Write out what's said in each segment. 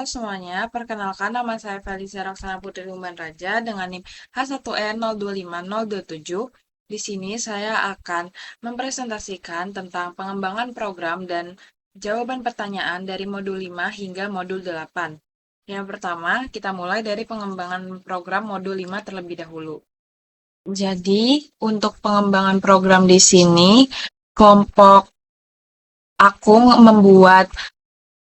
Halo semuanya, perkenalkan nama saya Felicia Roksana Putri Umban Raja dengan NIM H1N025027. Di sini saya akan mempresentasikan tentang pengembangan program dan jawaban pertanyaan dari modul 5 hingga modul 8. Yang pertama, kita mulai dari pengembangan program modul 5 terlebih dahulu. Jadi, untuk pengembangan program di sini, kelompok aku membuat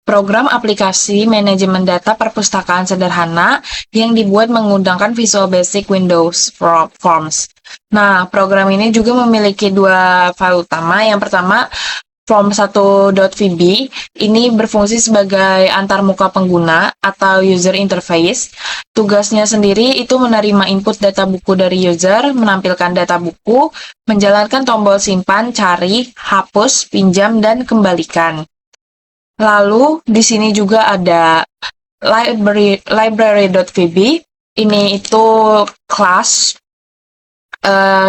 program aplikasi manajemen data perpustakaan sederhana yang dibuat menggunakan Visual Basic Windows Forms. Nah, program ini juga memiliki dua file utama. Yang pertama, form1.vb ini berfungsi sebagai antarmuka pengguna atau user interface. Tugasnya sendiri itu menerima input data buku dari user, menampilkan data buku, menjalankan tombol simpan, cari, hapus, pinjam, dan kembalikan. Lalu di sini juga ada library.vb. Ini itu kelas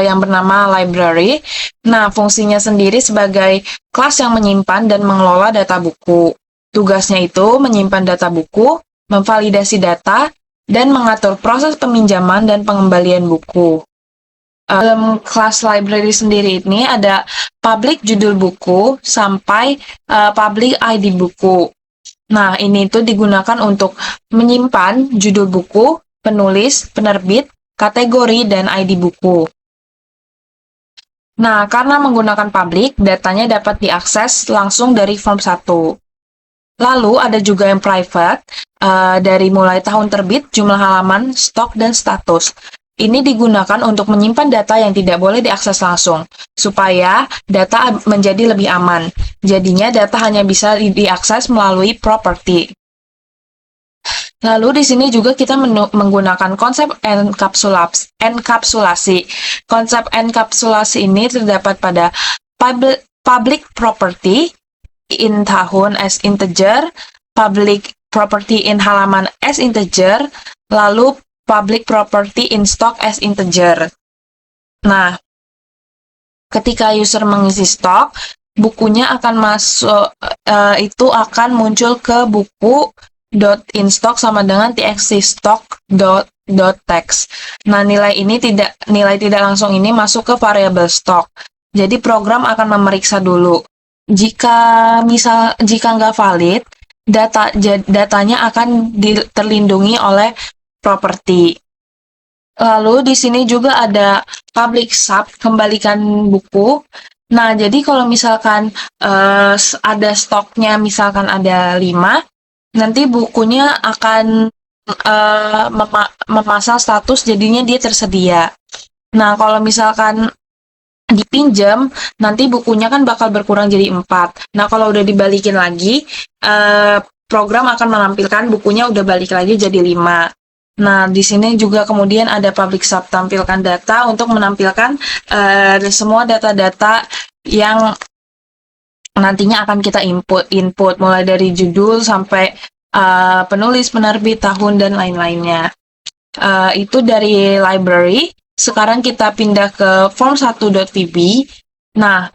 yang bernama library. Nah, fungsinya sendiri sebagai kelas yang menyimpan dan mengelola data buku. Tugasnya itu menyimpan data buku, memvalidasi data, dan mengatur proses peminjaman dan pengembalian buku. Dalam kelas library sendiri ini ada public judul buku sampai public ID buku. Nah, ini itu digunakan untuk menyimpan judul buku, penulis, penerbit, kategori, dan ID buku. Nah, karena menggunakan public, datanya dapat diakses langsung dari form 1. Lalu ada juga yang private, dari mulai tahun terbit, jumlah halaman, stok, dan status. Ini digunakan untuk menyimpan data yang tidak boleh diakses langsung, supaya data menjadi lebih aman. Jadinya data hanya bisa diakses melalui property. Lalu di sini juga kita menggunakan konsep enkapsulasi. Konsep enkapsulasi ini terdapat pada public property in tahun as integer, public property in halaman as integer, lalu public property in stock as integer. Nah, ketika user mengisi stok, bukunya akan masuk, itu akan muncul ke buku .instock sama dengan txt stock text. Nah, nilai tidak langsung ini masuk ke variabel stock. Jadi program akan memeriksa dulu. Jika nggak valid, datanya akan terlindungi oleh properti. Lalu di sini juga ada public sub, kembalikan buku. Nah, jadi kalau misalkan ada stoknya, misalkan ada 5, nanti bukunya akan memasang status, jadinya dia tersedia. Nah, kalau misalkan dipinjam, nanti bukunya kan bakal berkurang jadi 4. Nah, kalau udah dibalikin lagi, program akan menampilkan bukunya udah balik lagi jadi 5. Nah, di sini juga kemudian ada public sub, tampilkan data untuk menampilkan semua data-data yang nantinya akan kita input mulai dari judul sampai penulis, penerbit, tahun, dan lain-lainnya. Itu dari library. Sekarang kita pindah ke form1.vb. Nah,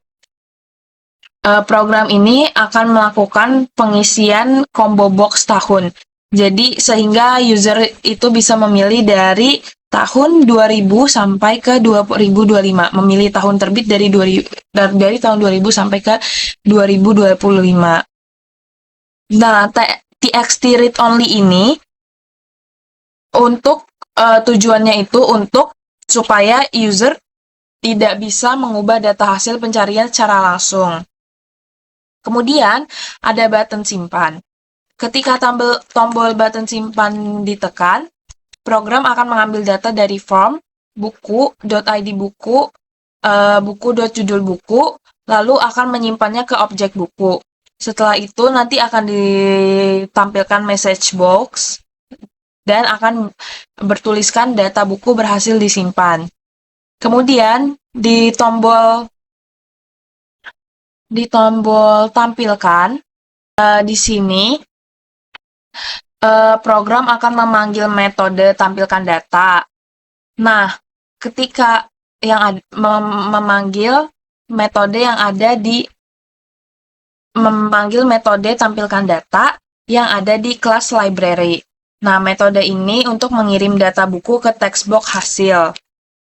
program ini akan melakukan pengisian combo box tahun. Jadi, sehingga user itu bisa memilih dari tahun 2000 sampai ke 2025. Memilih tahun terbit dari tahun 2000 sampai ke 2025. Nah, txt read only ini untuk tujuannya itu untuk supaya user tidak bisa mengubah data hasil pencarian secara langsung. Kemudian ada button simpan. Ketika tombol button simpan ditekan, program akan mengambil data dari form, buku.id buku, buku.judul buku, lalu akan menyimpannya ke objek buku. Setelah itu nanti akan ditampilkan message box dan akan bertuliskan data buku berhasil disimpan. Kemudian di tombol tampilkan, di sini program akan memanggil metode tampilkan data. Nah, ketika yang memanggil metode yang ada di memanggil metode tampilkan data, yang ada di kelas library. Nah, metode ini untuk mengirim data buku ke text box hasil.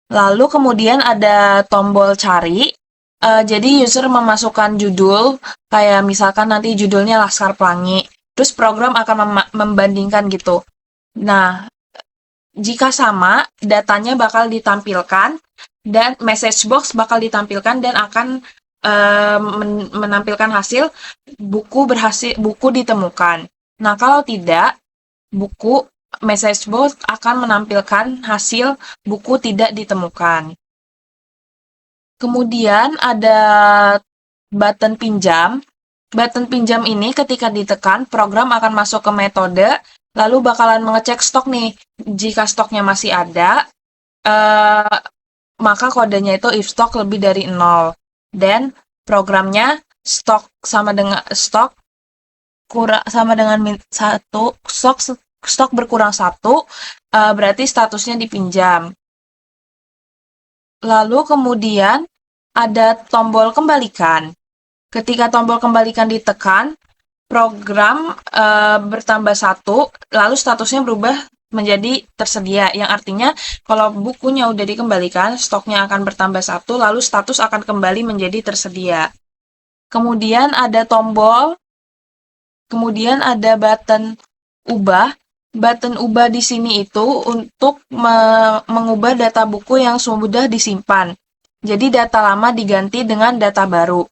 Lalu kemudian ada tombol cari. Jadi user memasukkan judul, kayak misalkan nanti judulnya Laskar Pelangi. Terus program akan membandingkan gitu. Nah, jika sama, datanya bakal ditampilkan dan message box bakal ditampilkan dan akan menampilkan hasil buku ditemukan. Nah, kalau tidak, message box akan menampilkan hasil buku tidak ditemukan. Kemudian ada button pinjam. Button pinjam ini ketika ditekan, program akan masuk ke metode, lalu bakalan mengecek stok nih. Jika stoknya masih ada, maka kodenya itu if stok lebih dari 0. Dan programnya stok sama dengan stok berkurang 1, berarti statusnya dipinjam. Lalu kemudian ada tombol kembalikan. Ketika tombol kembalikan ditekan, program bertambah 1, lalu statusnya berubah menjadi tersedia, yang artinya kalau bukunya udah dikembalikan, stoknya akan bertambah 1, lalu status akan kembali menjadi tersedia. Kemudian ada button ubah. Button ubah di sini itu untuk mengubah data buku yang sudah disimpan. Jadi data lama diganti dengan data baru.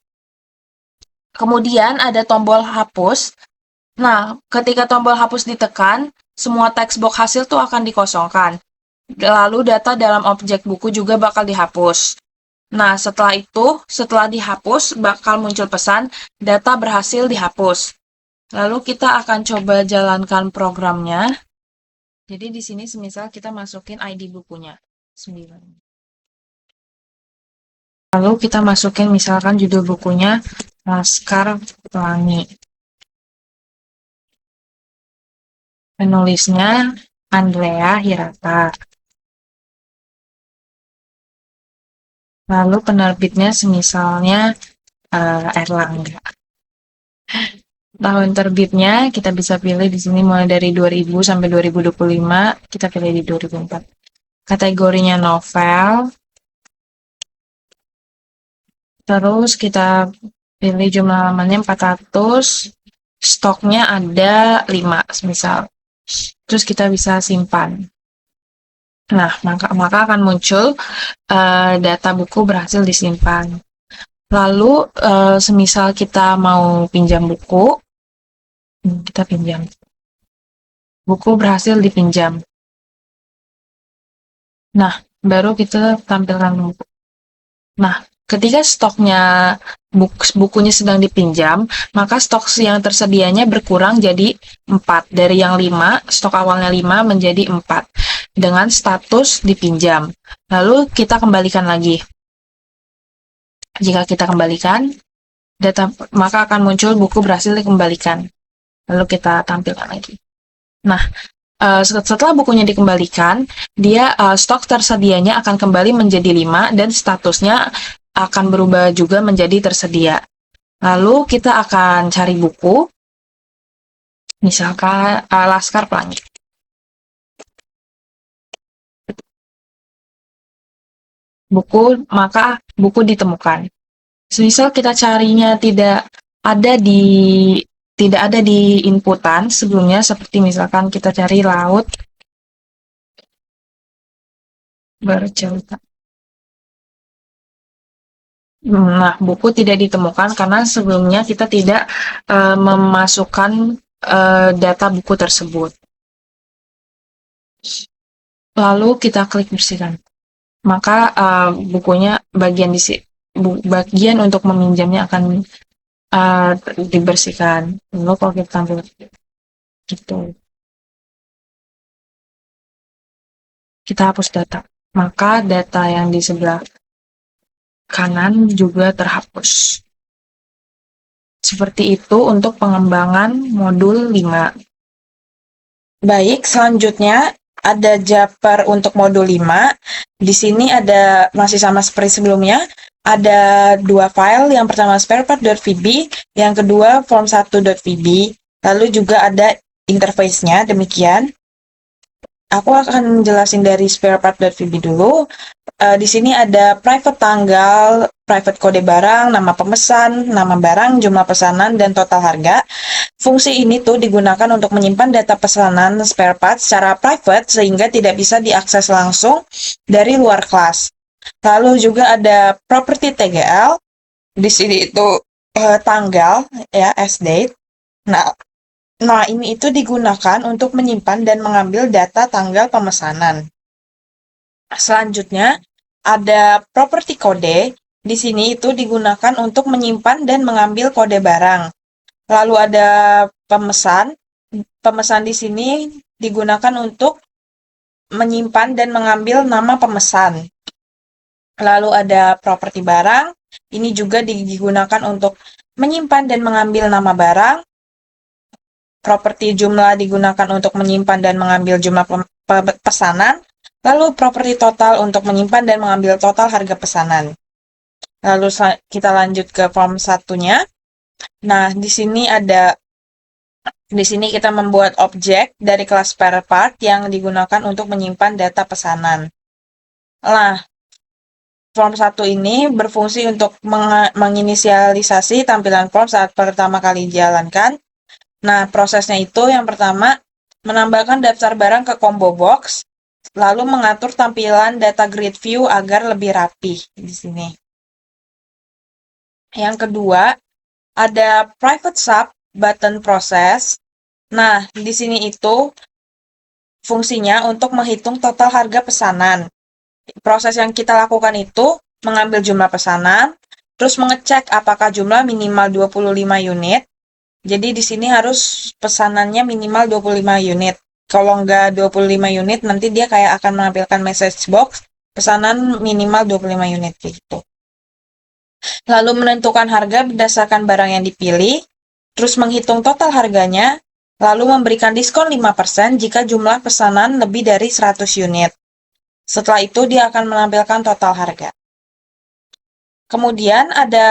Kemudian ada tombol hapus. Nah, ketika tombol hapus ditekan, semua teks box hasil tuh akan dikosongkan. Lalu data dalam objek buku juga bakal dihapus. Nah, setelah dihapus, bakal muncul pesan, data berhasil dihapus. Lalu kita akan coba jalankan programnya. Jadi di sini semisal kita masukin ID bukunya, 9. Lalu kita masukin misalkan judul bukunya Laskar Pelangi. Penulisnya Andrea Hirata. Lalu penerbitnya semisalnya Erlangga. Tahun terbitnya kita bisa pilih di sini mulai dari 2000 sampai 2025, kita pilih di 2004. Kategorinya novel. Terus kita pilih jumlah halamannya 400, stoknya ada 5 misal. Terus kita bisa simpan. Nah, maka akan muncul data buku berhasil disimpan. Lalu semisal kita mau pinjam buku, kita pinjam. Buku berhasil dipinjam. Nah, baru kita tampilkan buku. Nah, ketika stoknya bukunya sedang dipinjam, maka stok yang tersedianya berkurang jadi 4. Dari yang 5, stok awalnya 5 menjadi 4. Dengan status dipinjam. Lalu kita kembalikan lagi. Jika kita kembalikan, maka akan muncul buku berhasil dikembalikan. Lalu kita tampilkan lagi. Nah, setelah bukunya dikembalikan, stok tersedianya akan kembali menjadi 5 dan statusnya akan berubah juga menjadi tersedia. Lalu kita akan cari buku, misalkan Laskar Pelangi. Maka buku ditemukan. Misal kita carinya tidak ada di inputan sebelumnya, seperti misalkan kita cari laut bercerita. Nah, buku tidak ditemukan karena sebelumnya kita tidak memasukkan data buku tersebut. Lalu kita klik bersihkan. Maka bukunya bagian untuk meminjamnya akan dibersihkan. Lalu kalau kita tampil gitu, kita hapus data, maka data yang di sebelah kanan juga terhapus. Seperti itu untuk pengembangan modul 5. Baik, selanjutnya ada Japer untuk modul 5. Di sini masih sama seperti sebelumnya, ada 2 file. Yang pertama sparepart.vb, yang kedua form1.vb. Lalu juga ada interface-nya, demikian. Aku akan jelasin dari sparepart.vb dulu. Di sini ada private tanggal, private kode barang, nama pemesan, nama barang, jumlah pesanan, dan total harga. Fungsi ini tuh digunakan untuk menyimpan data pesanan spare part secara private sehingga tidak bisa diakses langsung dari luar kelas. Lalu juga ada property TGL. Di sini itu tanggal ya, as date. Nah, ini itu digunakan untuk menyimpan dan mengambil data tanggal pemesanan. Selanjutnya, ada property kode. Di sini itu digunakan untuk menyimpan dan mengambil kode barang. Lalu ada pemesan. Pemesan di sini digunakan untuk menyimpan dan mengambil nama pemesan. Lalu ada properti barang. Ini juga digunakan untuk menyimpan dan mengambil nama barang. Properti jumlah digunakan untuk menyimpan dan mengambil jumlah pesanan. Lalu properti total untuk menyimpan dan mengambil total harga pesanan. Lalu kita lanjut ke form satunya. Nah, di sini kita membuat objek dari kelas spare part yang digunakan untuk menyimpan data pesanan. Nah, form 1 ini berfungsi untuk menginisialisasi tampilan form saat pertama kali dijalankan. Nah, prosesnya itu yang pertama, menambahkan daftar barang ke combo box, lalu mengatur tampilan data grid view agar lebih rapi di sini. Yang kedua, ada private sub button process. Nah, di sini itu fungsinya untuk menghitung total harga pesanan. Proses yang kita lakukan itu mengambil jumlah pesanan, terus mengecek apakah jumlah minimal 25 unit. Jadi di sini harus pesanannya minimal 25 unit. Kalau nggak 25 unit, nanti dia kayak akan menampilkan message box, pesanan minimal 25 unit gitu. Lalu menentukan harga berdasarkan barang yang dipilih, terus menghitung total harganya, lalu memberikan diskon 5% jika jumlah pesanan lebih dari 100 unit. Setelah itu dia akan menampilkan total harga. Kemudian ada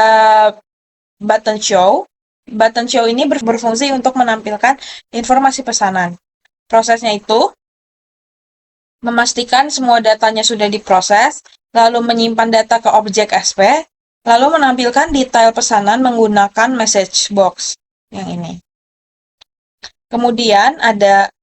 button show. Button show ini berfungsi untuk menampilkan informasi pesanan. Prosesnya itu memastikan semua datanya sudah diproses, lalu menyimpan data ke objek SP, lalu menampilkan detail pesanan menggunakan message box yang ini. Kemudian ada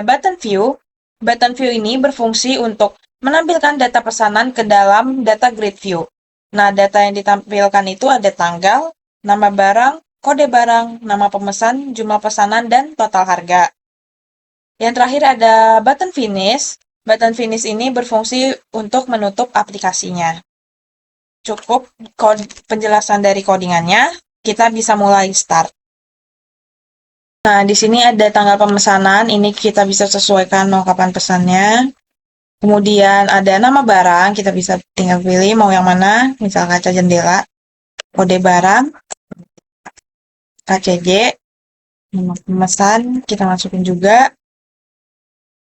button view. Button view ini berfungsi untuk menampilkan data pesanan ke dalam data grid view. Nah, data yang ditampilkan itu ada tanggal, nama barang, kode barang, nama pemesan, jumlah pesanan, dan total harga. Yang terakhir ada button finish. Button finish ini berfungsi untuk menutup aplikasinya. Cukup penjelasan dari codingannya, kita bisa mulai start. Nah, di sini ada tanggal pemesanan, ini kita bisa sesuaikan mau kapan pesannya. Kemudian ada nama barang, kita bisa tinggal pilih mau yang mana, misal kaca jendela, kode barang, KCJ, nama pemesan, kita masukin juga.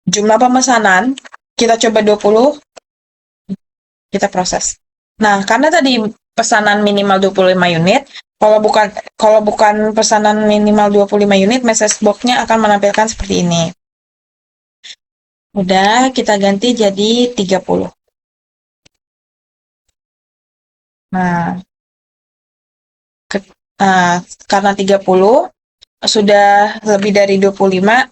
Jumlah pemesanan, kita coba 20, kita proses. Nah, karena tadi pesanan minimal 25 unit, kalau bukan pesanan minimal 25 unit, message box-nya akan menampilkan seperti ini. Udah, kita ganti jadi 30. Nah, karena 30 sudah lebih dari 25,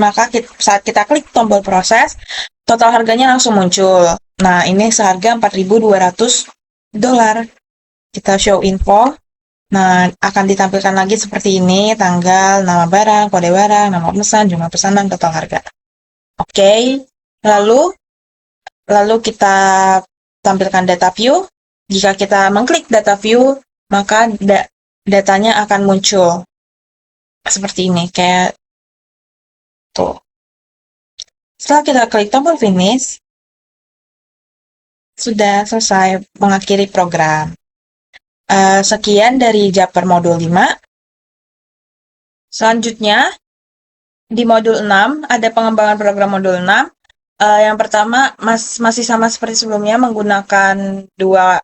maka saat kita klik tombol proses, total harganya langsung muncul. Nah, ini seharga $4.200. Kita show info. Nah, akan ditampilkan lagi seperti ini, tanggal, nama barang, kode barang, nama pemesan, jumlah pesanan, total harga. Oke, lalu kita tampilkan data view. Jika kita mengklik data view, maka datanya akan muncul seperti ini, kayak tuh. Setelah kita klik tombol finish, sudah selesai mengakhiri program. Sekian dari Jupyter modul 5. Selanjutnya, di modul 6, ada pengembangan program modul 6. Yang pertama, masih sama seperti sebelumnya, menggunakan dua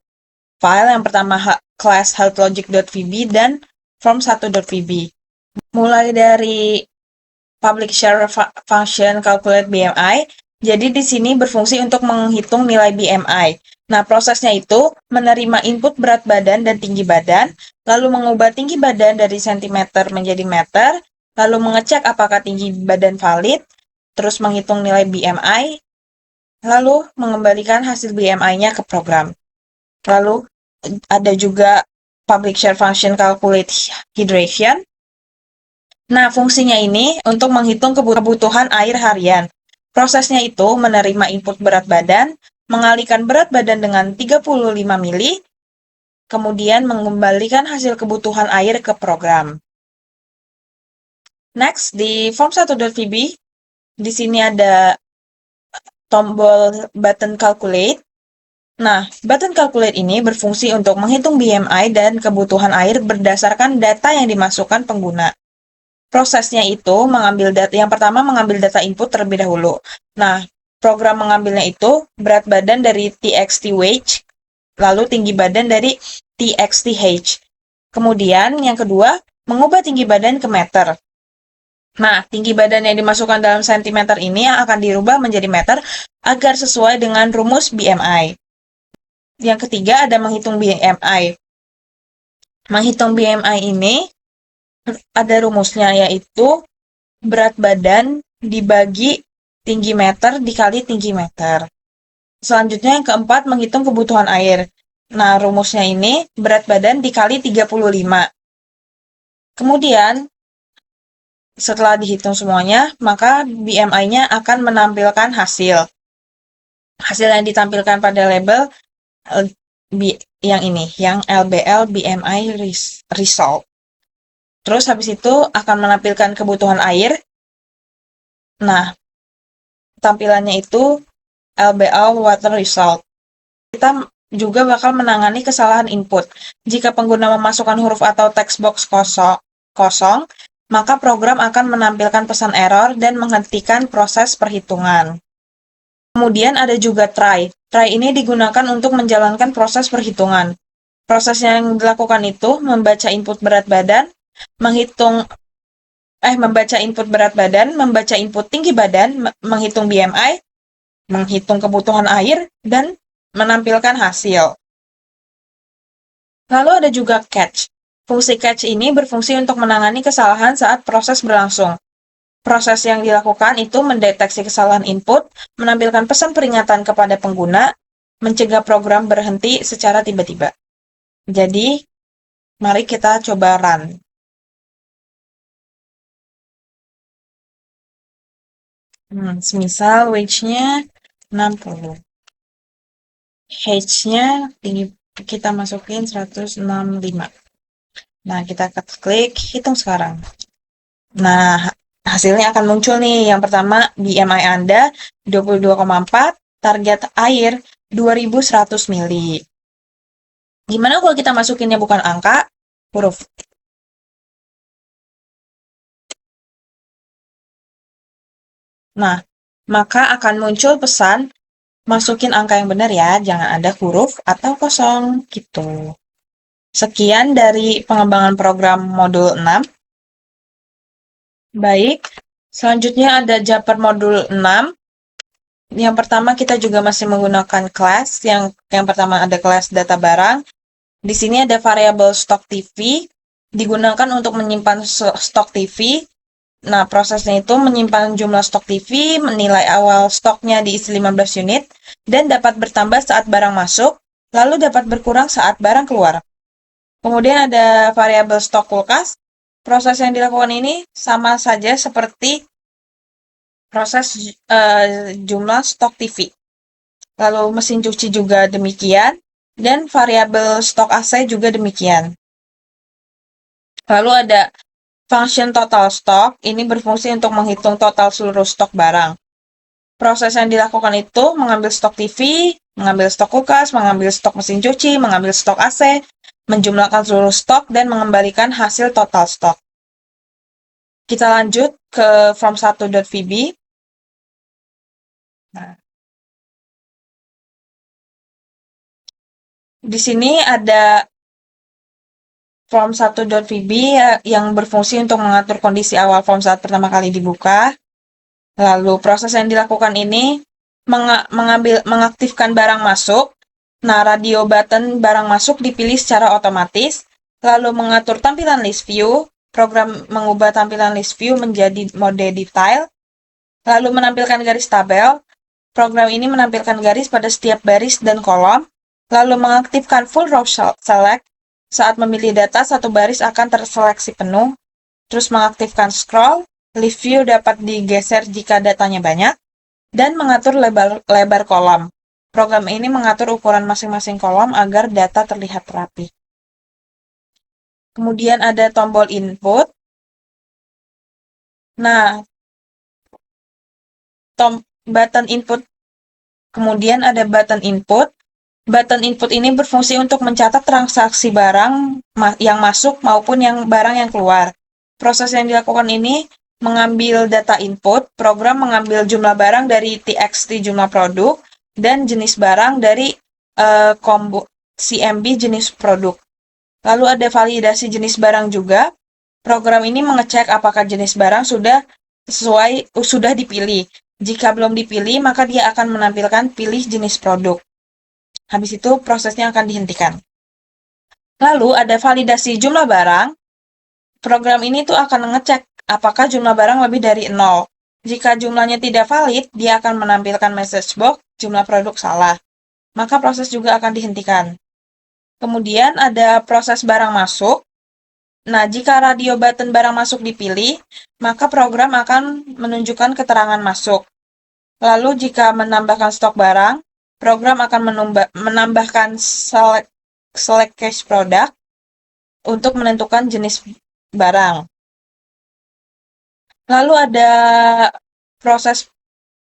file. Yang pertama, class healthlogic.vb dan form1.vb. mulai dari public share function calculate BMI. Jadi di sini berfungsi untuk menghitung nilai BMI. Nah, prosesnya itu menerima input berat badan dan tinggi badan, lalu mengubah tinggi badan dari sentimeter menjadi meter, lalu mengecek apakah tinggi badan valid, terus menghitung nilai BMI, lalu mengembalikan hasil BMI-nya ke program. Lalu ada juga public share function calculate hydration. Nah, fungsinya ini untuk menghitung kebutuhan air harian. Prosesnya itu menerima input berat badan, mengalihkan berat badan dengan 35 mili, kemudian mengembalikan hasil kebutuhan air ke program. Next, di form 1.VB, di sini ada tombol button calculate. Nah, button calculate ini berfungsi untuk menghitung BMI dan kebutuhan air berdasarkan data yang dimasukkan pengguna. Prosesnya itu mengambil data, yang pertama mengambil data input terlebih dahulu. Nah, program mengambilnya itu berat badan dari txt weight, lalu tinggi badan dari txt height. Kemudian yang kedua, mengubah tinggi badan ke meter. Nah, tinggi badan yang dimasukkan dalam sentimeter ini yang akan dirubah menjadi meter agar sesuai dengan rumus BMI. Yang ketiga ada menghitung BMI. Menghitung BMI ini ada rumusnya, yaitu berat badan dibagi tinggi meter dikali tinggi meter. Selanjutnya yang keempat, menghitung kebutuhan air. Nah, rumusnya ini berat badan dikali 35. Kemudian, setelah dihitung semuanya, maka BMI-nya akan menampilkan hasil. Hasil yang ditampilkan pada label yang ini, yang LBL BMI result. Terus habis itu akan menampilkan kebutuhan air. Nah, tampilannya itu LBL water result. Kita juga bakal menangani kesalahan input. Jika pengguna memasukkan huruf atau text box kosong, maka program akan menampilkan pesan error dan menghentikan proses perhitungan. Kemudian ada juga try. Try ini digunakan untuk menjalankan proses perhitungan. Proses yang dilakukan itu membaca input berat badan, membaca input berat badan, membaca input tinggi badan, menghitung BMI, menghitung kebutuhan air, dan menampilkan hasil. Lalu ada juga catch. Fungsi catch ini berfungsi untuk menangani kesalahan saat proses berlangsung. Proses yang dilakukan itu mendeteksi kesalahan input, menampilkan pesan peringatan kepada pengguna, mencegah program berhenti secara tiba-tiba. Jadi, mari kita coba run. Semisal wage-nya 60. Height-nya kita masukin 165. Nah, kita klik hitung sekarang. Nah, hasilnya akan muncul nih. Yang pertama, BMI Anda 22,4, target air 2100 mili. Gimana kalau kita masukinnya bukan angka, huruf? Nah, maka akan muncul pesan masukin angka yang benar ya, jangan ada huruf atau kosong gitu. Sekian dari pengembangan program modul 6. Baik, selanjutnya ada Jumper modul 6. Yang pertama kita juga masih menggunakan kelas. Yang pertama ada kelas data barang. Di sini ada variabel stok TV, digunakan untuk menyimpan stok TV. Nah, prosesnya itu menyimpan jumlah stok TV, menilai awal stoknya diisi 15 unit, dan dapat bertambah saat barang masuk, lalu dapat berkurang saat barang keluar. Kemudian ada variabel stok kulkas. Proses yang dilakukan ini sama saja seperti proses jumlah stok TV. Lalu mesin cuci juga demikian, dan variabel stok AC juga demikian. Lalu ada function total stock, ini berfungsi untuk menghitung total seluruh stok barang. Proses yang dilakukan itu mengambil stok TV, mengambil stok kulkas, mengambil stok mesin cuci, mengambil stok AC, menjumlahkan seluruh stok, dan mengembalikan hasil total stok. Kita lanjut ke form1.VB. Nah, di sini ada form1.vb yang berfungsi untuk mengatur kondisi awal form saat pertama kali dibuka. Lalu proses yang dilakukan ini mengaktifkan barang masuk. Nah, radio button barang masuk dipilih secara otomatis. Lalu mengatur tampilan list view. Program mengubah tampilan list view menjadi mode detail. Lalu menampilkan garis tabel. Program ini menampilkan garis pada setiap baris dan kolom. Lalu mengaktifkan full row select. Saat memilih data, satu baris akan terseleksi penuh. Terus mengaktifkan scroll. List view dapat digeser jika datanya banyak. Dan mengatur lebar kolom. Program ini mengatur ukuran masing-masing kolom agar data terlihat rapi. Kemudian ada tombol input. Nah, button input. Kemudian ada button input. Button input ini berfungsi untuk mencatat transaksi barang yang masuk maupun barang yang keluar. Proses yang dilakukan ini mengambil data input, program mengambil jumlah barang dari txt jumlah produk, dan jenis barang dari CMB jenis produk. Lalu ada validasi jenis barang juga. Program ini mengecek apakah jenis barang sudah dipilih. Jika belum dipilih, maka dia akan menampilkan pilih jenis produk. Habis itu prosesnya akan dihentikan. Lalu ada validasi jumlah barang. Program ini tuh akan mengecek apakah jumlah barang lebih dari 0. Jika jumlahnya tidak valid, dia akan menampilkan message box jumlah produk salah. Maka proses juga akan dihentikan. Kemudian ada proses barang masuk. Nah, jika radio button barang masuk dipilih, maka program akan menunjukkan keterangan masuk. Lalu jika menambahkan stok barang, program akan menambahkan select cache product untuk menentukan jenis barang. Lalu ada proses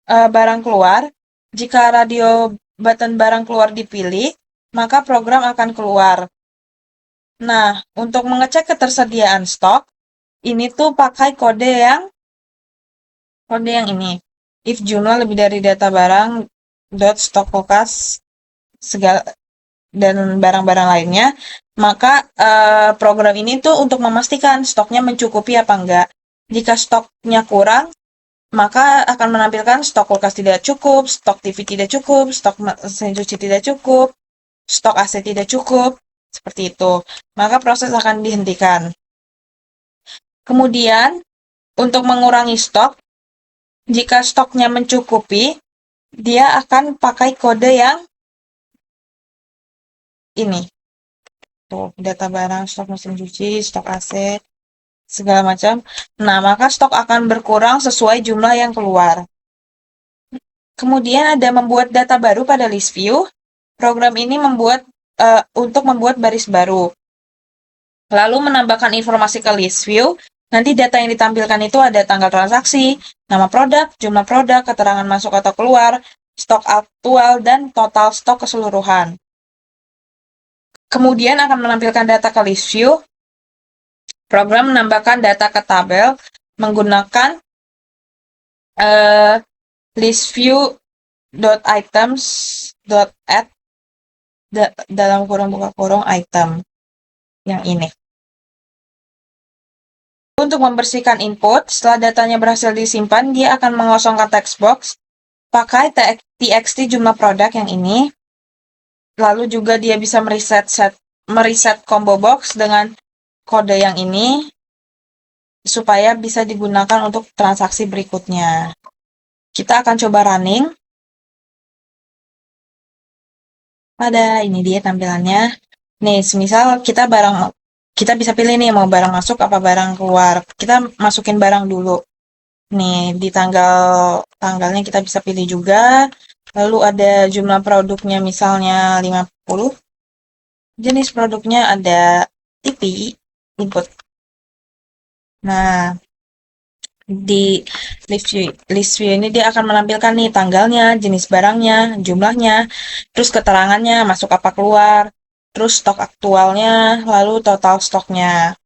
barang keluar. Jika radio button barang keluar dipilih, maka program akan keluar. Nah, untuk mengecek ketersediaan stok, ini tuh pakai kode yang ini. If jumlah lebih dari data barang .stock kulkas segala dan barang-barang lainnya, maka program ini tuh untuk memastikan stoknya mencukupi apa enggak. Jika stoknya kurang, maka akan menampilkan stok kulkas tidak cukup, stok TV tidak cukup, stok mesin cuci tidak cukup, stok AC tidak cukup, seperti itu. Maka proses akan dihentikan. Kemudian, untuk mengurangi stok, jika stoknya mencukupi, dia akan pakai kode yang ini. Tuh, data barang, stok mesin cuci, stok AC, segala macam. Nah, maka stok akan berkurang sesuai jumlah yang keluar. Kemudian ada membuat data baru pada list view. Program ini untuk membuat baris baru. Lalu menambahkan informasi ke list view. Nanti data yang ditampilkan itu ada tanggal transaksi, nama produk, jumlah produk, keterangan masuk atau keluar, stok aktual, dan total stok keseluruhan. Kemudian akan menampilkan data ke list view. Program menambahkan data ke tabel menggunakan list view.items.add dalam kurung buka kurung item yang ini. Untuk membersihkan input, setelah datanya berhasil disimpan, dia akan mengosongkan text box pakai txt jumlah produk yang ini. Lalu juga dia bisa mereset combo box dengan kode yang ini supaya bisa digunakan untuk transaksi berikutnya. Kita akan coba running. Ini dia tampilannya. Nih, semisal kita bisa pilih nih mau barang masuk apa barang keluar. Kita masukin barang dulu. Nih, di tanggalnya kita bisa pilih juga. Lalu ada jumlah produknya misalnya 50. Jenis produknya ada TV, input. Nah, di list view ini dia akan menampilkan nih tanggalnya, jenis barangnya, jumlahnya, terus keterangannya, masuk apa keluar, terus stok aktualnya, lalu total stoknya.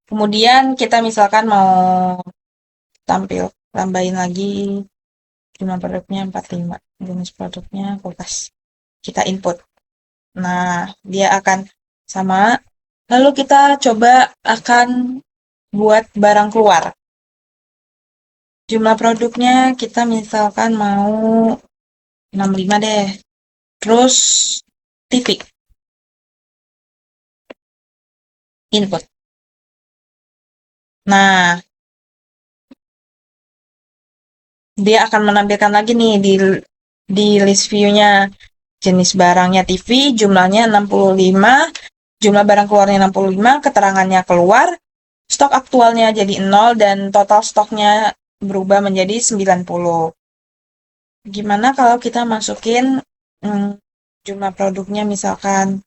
Kemudian kita misalkan mau tambahin lagi jumlah produknya 45, jenis produknya kulkas. Kita input. Nah, dia akan sama. Lalu kita coba akan buat barang keluar. Jumlah produknya kita misalkan mau 65 deh. Terus TV, input. Nah, dia akan menampilkan lagi nih di list view-nya. Jenis barangnya TV, jumlahnya 65, jumlah barang keluarnya 65, keterangannya keluar, stok aktualnya jadi 0, dan total stoknya berubah menjadi 90. Gimana kalau kita masukin jumlah produknya misalkan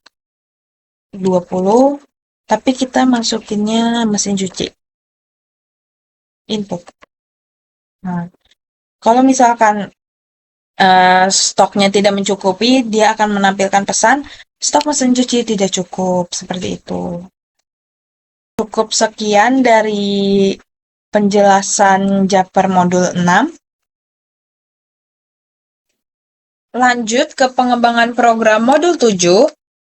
20, tapi kita masukinnya mesin cuci, input. Nah, kalau misalkan stoknya tidak mencukupi, dia akan menampilkan pesan stok mesin cuci tidak cukup, seperti itu. Cukup sekian dari penjelasan Japer modul 6. Lanjut ke pengembangan program modul 7.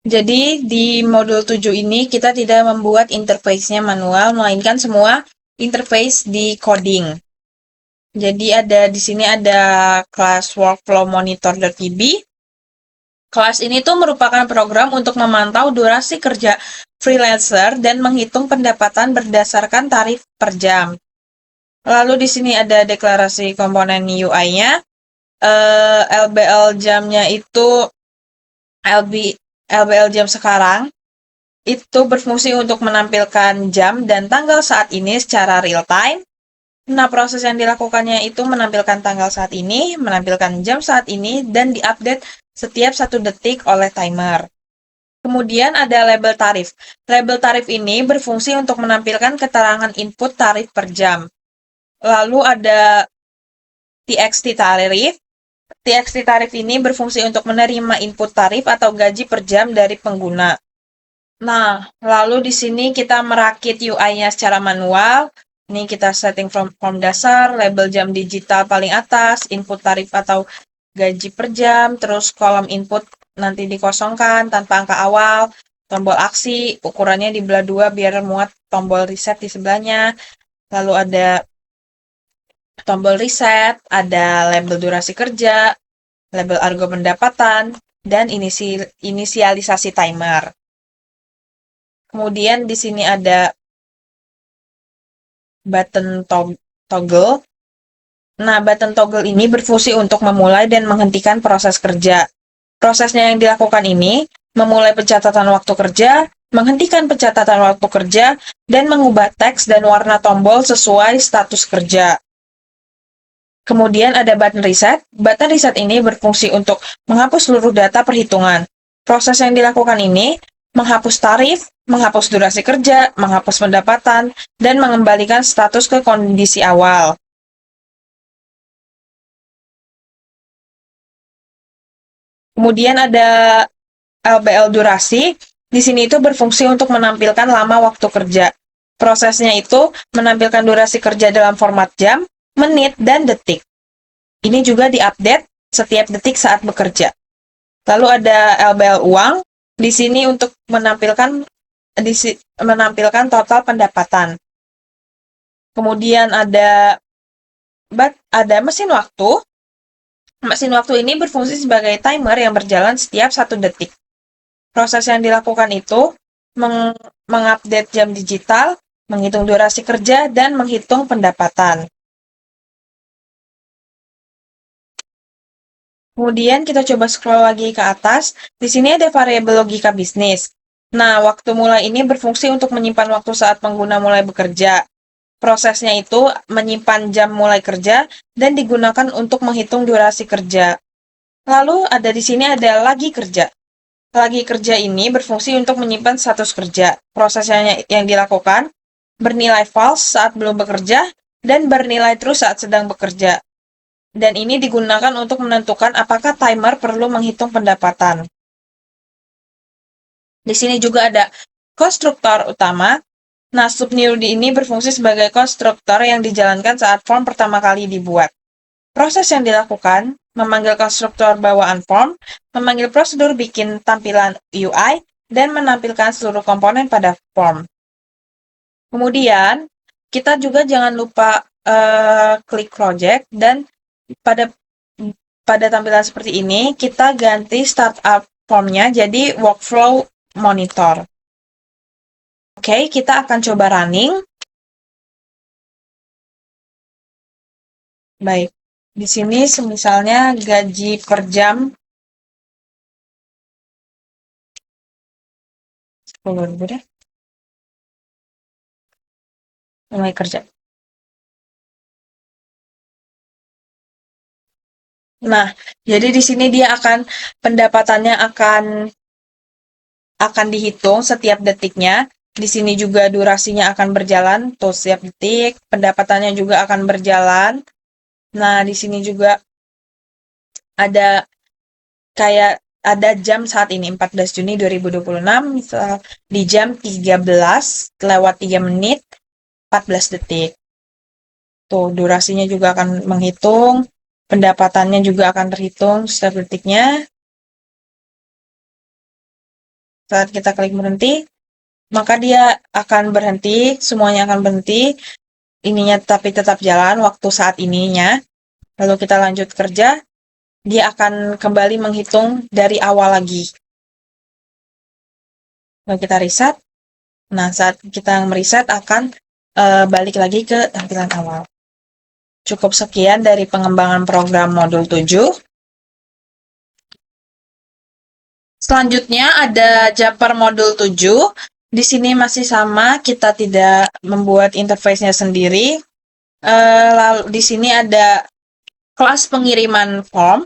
Jadi di modul 7 ini kita tidak membuat interface-nya manual, melainkan semua interface di coding. Jadi di sini ada kelas workflow monitor.pb. Kelas ini tuh merupakan program untuk memantau durasi kerja freelancer dan menghitung pendapatan berdasarkan tarif per jam. Lalu di sini ada deklarasi komponen UI-nya. LBL jamnya itu LBL jam sekarang itu berfungsi untuk menampilkan jam dan tanggal saat ini secara real time. Nah, proses yang dilakukannya itu menampilkan tanggal saat ini, menampilkan jam saat ini, dan diupdate setiap 1 detik oleh timer. Kemudian ada label tarif. Label tarif ini berfungsi untuk menampilkan keterangan input tarif per jam. Lalu ada TXT tarif. TXT tarif ini berfungsi untuk menerima input tarif atau gaji per jam dari pengguna. Nah, lalu di sini kita merakit UI-nya secara manual. Ini kita setting form dasar, label jam digital paling atas, input tarif atau gaji per jam, terus kolom input nanti dikosongkan tanpa angka awal, tombol aksi, ukurannya dibelah 2 biar muat tombol reset di sebelahnya. Lalu ada tombol reset, ada label durasi kerja, label argo pendapatan, dan inisialisasi timer. Kemudian di sini ada button toggle. Nah, button toggle ini berfungsi untuk memulai dan menghentikan proses kerja. Prosesnya yang dilakukan ini memulai pencatatan waktu kerja, menghentikan pencatatan waktu kerja, dan mengubah teks dan warna tombol sesuai status kerja. Kemudian ada button reset. Button reset ini berfungsi untuk menghapus seluruh data perhitungan. Proses yang dilakukan ini menghapus tarif, menghapus durasi kerja, menghapus pendapatan, dan mengembalikan status ke kondisi awal. Kemudian ada LBL durasi. Di sini itu berfungsi untuk menampilkan lama waktu kerja. Prosesnya itu menampilkan durasi kerja dalam format jam, menit, dan detik. Ini juga diupdate setiap detik saat bekerja. Lalu ada LBL uang. Di sini untuk menampilkan total pendapatan. Kemudian ada mesin waktu. Mesin waktu ini berfungsi sebagai timer yang berjalan setiap 1 detik. Proses yang dilakukan itu mengupdate jam digital, menghitung durasi kerja, dan menghitung pendapatan. Kemudian kita coba scroll lagi ke atas. Di sini ada variabel logika bisnis. Nah, waktu mulai ini berfungsi untuk menyimpan waktu saat pengguna mulai bekerja. Prosesnya itu menyimpan jam mulai kerja dan digunakan untuk menghitung durasi kerja. Lalu di sini ada lagi kerja. Lagi kerja ini berfungsi untuk menyimpan status kerja. Prosesnya yang dilakukan bernilai false saat belum bekerja dan bernilai true saat sedang bekerja. Dan ini digunakan untuk menentukan apakah timer perlu menghitung pendapatan. Di sini juga ada konstruktor utama. Nah, subnode ini berfungsi sebagai konstruktor yang dijalankan saat form pertama kali dibuat. Proses yang dilakukan memanggil konstruktor bawaan form, memanggil prosedur bikin tampilan UI, dan menampilkan seluruh komponen pada form. Kemudian, kita juga jangan lupa klik project dan pada tampilan seperti ini, kita ganti startup formnya jadi workflow monitor. Oke, kita akan coba running. Baik, di sini misalnya gaji per jam 10.000 deh. Mulai kerja. Nah, jadi di sini dia pendapatannya akan dihitung setiap detiknya. Di sini juga durasinya akan berjalan tuh setiap detik, pendapatannya juga akan berjalan. Nah, di sini juga ada kayak ada jam saat ini 14 Juni 2026 misal di jam 13 lewat 3 menit 14 detik. Tuh, durasinya juga akan menghitung, pendapatannya juga akan terhitung setiap detiknya. Saat kita klik berhenti, maka dia akan berhenti, semuanya akan berhenti, ininya tapi tetap jalan waktu saat ininya. Lalu kita lanjut kerja, dia akan kembali menghitung dari awal lagi. Lalu kita reset. Nah, saat kita mereset akan balik lagi ke tampilan awal. Cukup sekian dari pengembangan program modul 7. Selanjutnya ada Jumper modul 7. Di sini masih sama, kita tidak membuat interface-nya sendiri. Lalu di sini ada kelas pengiriman form.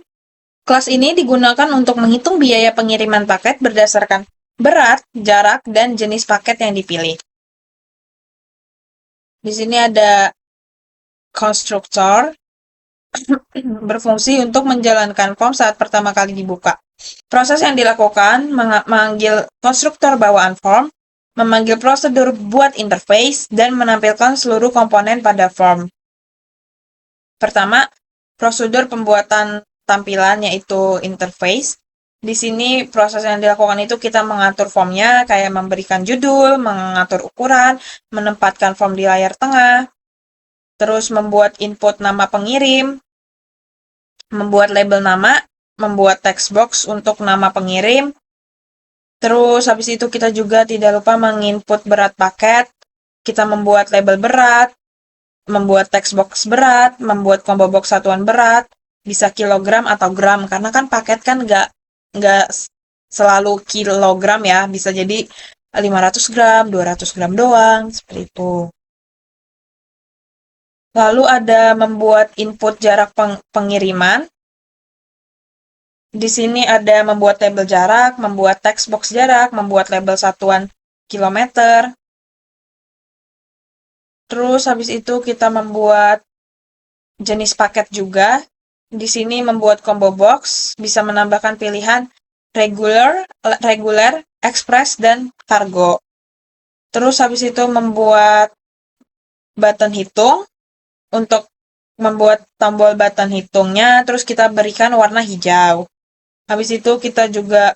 Kelas ini digunakan untuk menghitung biaya pengiriman paket berdasarkan berat, jarak, dan jenis paket yang dipilih. Di sini ada konstruktor berfungsi untuk menjalankan form saat pertama kali dibuka. Proses yang dilakukan memanggil konstruktor bawaan form, memanggil prosedur buat interface, dan menampilkan seluruh komponen pada form. Pertama, prosedur pembuatan tampilan yaitu interface. Di sini proses yang dilakukan itu kita mengatur formnya, kayak memberikan judul, mengatur ukuran, menempatkan form di layar tengah, terus membuat input nama pengirim, membuat label nama, membuat text box untuk nama pengirim. Terus habis itu kita juga tidak lupa menginput berat paket, kita membuat label berat, membuat text box berat, membuat combo box satuan berat, bisa kilogram atau gram, karena kan paket kan nggak selalu kilogram ya, bisa jadi 500 gram, 200 gram doang, seperti itu. Lalu ada membuat input jarak pengiriman. Di sini ada membuat label jarak, membuat text box jarak, membuat label satuan kilometer. Terus habis itu kita membuat jenis paket juga. Di sini membuat combo box, bisa menambahkan pilihan regular, express, dan cargo. Terus habis itu membuat button hitung. Untuk membuat tombol button hitungnya, terus kita berikan warna hijau. Habis itu kita juga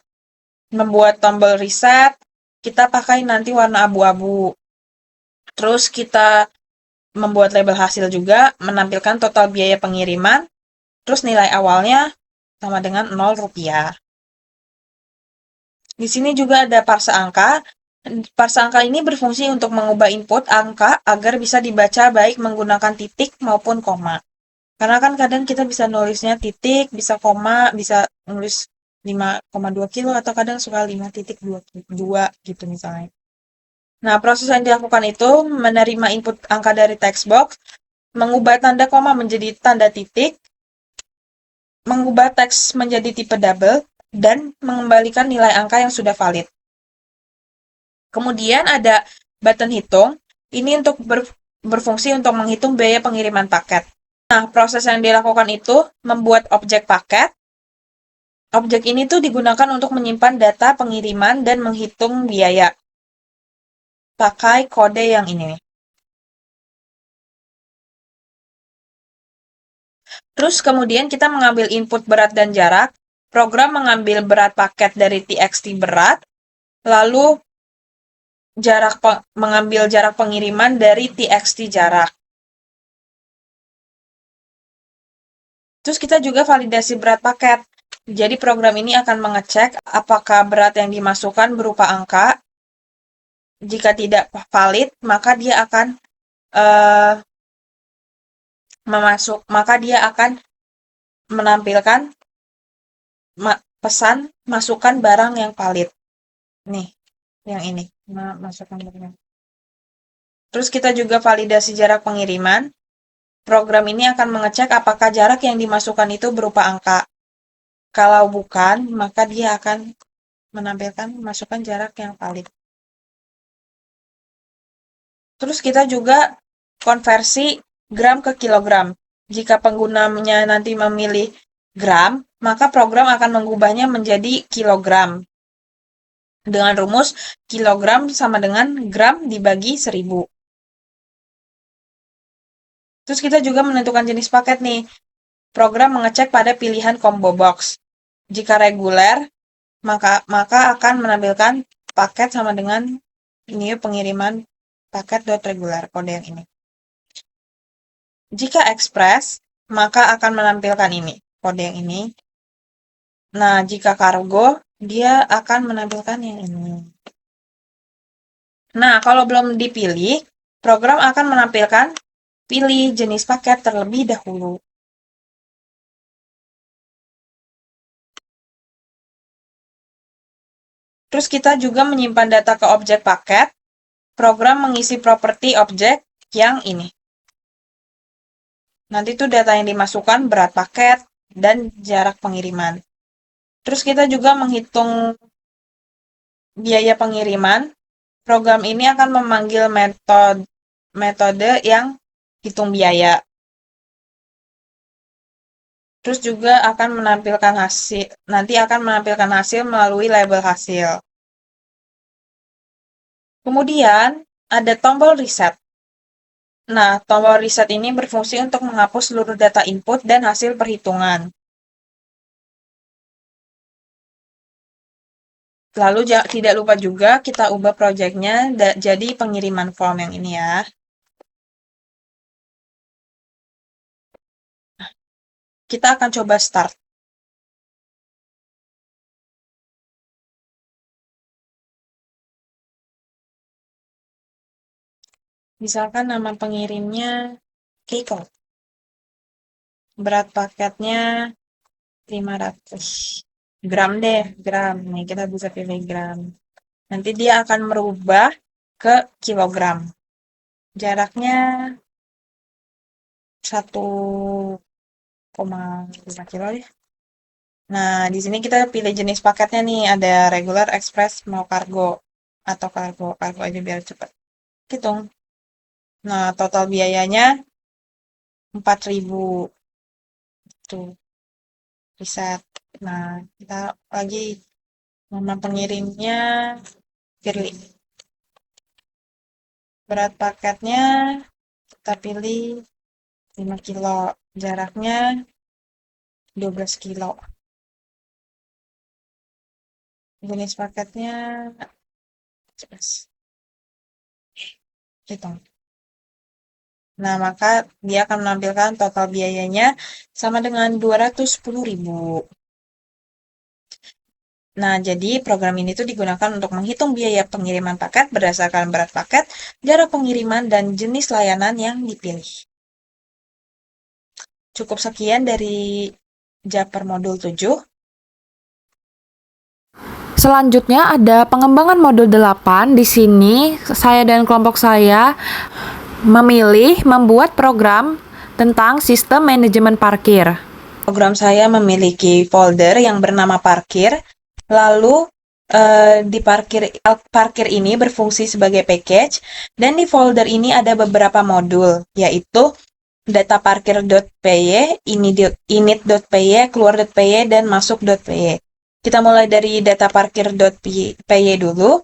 membuat tombol reset, kita pakai nanti warna abu-abu. Terus kita membuat label hasil juga, menampilkan total biaya pengiriman, terus nilai awalnya sama dengan 0 rupiah. Di sini juga ada parse angka. Parse angka ini berfungsi untuk mengubah input angka agar bisa dibaca baik menggunakan titik maupun koma. Karena kan kadang kita bisa nulisnya titik, bisa koma, bisa nulis 5,2 kilo atau kadang suka 5.2 gitu misalnya. Nah, proses yang dilakukan itu menerima input angka dari text box, mengubah tanda koma menjadi tanda titik, mengubah teks menjadi tipe double, dan mengembalikan nilai angka yang sudah valid. Kemudian ada button hitung, ini untuk berfungsi untuk menghitung biaya pengiriman paket. Nah, proses yang dilakukan itu membuat objek paket. Objek ini tuh digunakan untuk menyimpan data pengiriman dan menghitung biaya. Pakai kode yang ini. Terus kemudian kita mengambil input berat dan jarak. Program mengambil berat paket dari txt berat. lalu mengambil jarak pengiriman dari txt jarak. Terus kita juga validasi berat paket. Jadi program ini akan mengecek apakah berat yang dimasukkan berupa angka. Jika tidak valid, maka dia akan maka dia akan menampilkan pesan masukkan barang yang valid. Nih, yang ini. Masukkan barang. Terus kita juga validasi jarak pengiriman. Program ini akan mengecek apakah jarak yang dimasukkan itu berupa angka. Kalau bukan, maka dia akan menampilkan masukkan jarak yang valid. Terus kita juga konversi gram ke kilogram. Jika penggunanya nanti memilih gram, maka program akan mengubahnya menjadi kilogram. Dengan rumus kilogram sama dengan gram dibagi 1000. Terus kita juga menentukan jenis paket nih. Program mengecek pada pilihan combo box. Jika reguler, maka akan menampilkan paket sama dengan ini pengiriman paket regular, kode yang ini. Jika express, maka akan menampilkan ini, kode yang ini. Nah, jika kargo, dia akan menampilkan yang ini. Nah, kalau belum dipilih, program akan menampilkan pilih jenis paket terlebih dahulu. Terus kita juga menyimpan data ke objek paket. Program mengisi properti objek yang ini. Nanti itu data yang dimasukkan berat paket dan jarak pengiriman. Terus kita juga menghitung biaya pengiriman. Program ini akan memanggil metode yang hitung biaya. Terus juga akan menampilkan hasil, nanti akan menampilkan hasil melalui label hasil. Kemudian ada tombol reset. Nah, tombol reset ini berfungsi untuk menghapus seluruh data input dan hasil perhitungan. Lalu tidak lupa juga kita ubah projectnya jadi pengiriman form yang ini ya. Kita akan coba start. Misalkan nama pengirimnya Keiko. Berat paketnya 500 gram deh, gram. Nih kita bisa pilih gram. Nanti dia akan merubah ke kilogram. Jaraknya 1,5 kilo deh. Nah, di sini kita pilih jenis paketnya nih, ada regular, express, mau kargo atau kargo aja biar cepat. Hitung. Nah, total biayanya 4.000. Tuh. Riset. Nah, kita lagi nama pengirimnya Firly. Berat paketnya kita pilih 5 kilo. Jaraknya 12 kilo. Jenis paketnya hitung. Nah, maka dia akan menampilkan total biayanya sama dengan 210.000. Nah, jadi program ini tuh digunakan untuk menghitung biaya pengiriman paket berdasarkan berat paket, jarak pengiriman, dan jenis layanan yang dipilih. Cukup sekian dari Japer modul 7. Selanjutnya ada pengembangan modul 8. Di sini saya dan kelompok saya memilih membuat program tentang sistem manajemen parkir. Program saya memiliki folder yang bernama parkir. Lalu di parkir ini berfungsi sebagai package, dan di folder ini ada beberapa modul, yaitu data parkir.py, init.py, keluar.py, dan masuk.py. Kita mulai dari data parkir.py dulu.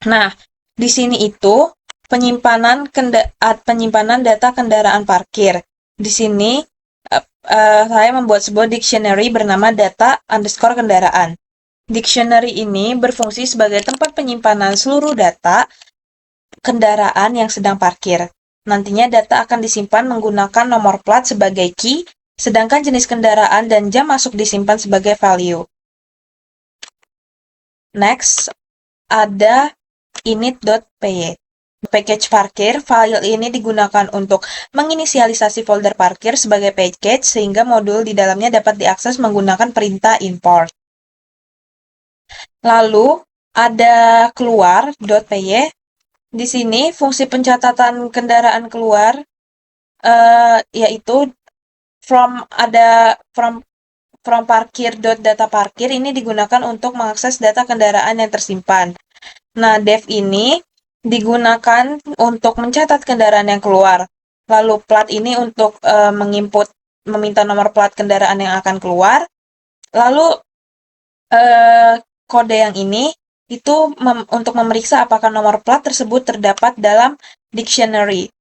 Nah, di sini itu penyimpanan data kendaraan parkir. Di sini saya membuat sebuah dictionary bernama data_kendaraan. Dictionary ini berfungsi sebagai tempat penyimpanan seluruh data kendaraan yang sedang parkir. Nantinya data akan disimpan menggunakan nomor plat sebagai key, sedangkan jenis kendaraan dan jam masuk disimpan sebagai value. Next, ada init.py. Package parkir, file ini digunakan untuk menginisialisasi folder parkir sebagai package sehingga modul di dalamnya dapat diakses menggunakan perintah import. Lalu, ada keluar.py. Di sini fungsi pencatatan kendaraan keluar yaitu from parkir.data parkir ini digunakan untuk mengakses data kendaraan yang tersimpan. Nah, def ini digunakan untuk mencatat kendaraan yang keluar. Lalu plat ini untuk meminta nomor plat kendaraan yang akan keluar. Lalu kode yang ini itu untuk memeriksa apakah nomor plat tersebut terdapat dalam dictionary.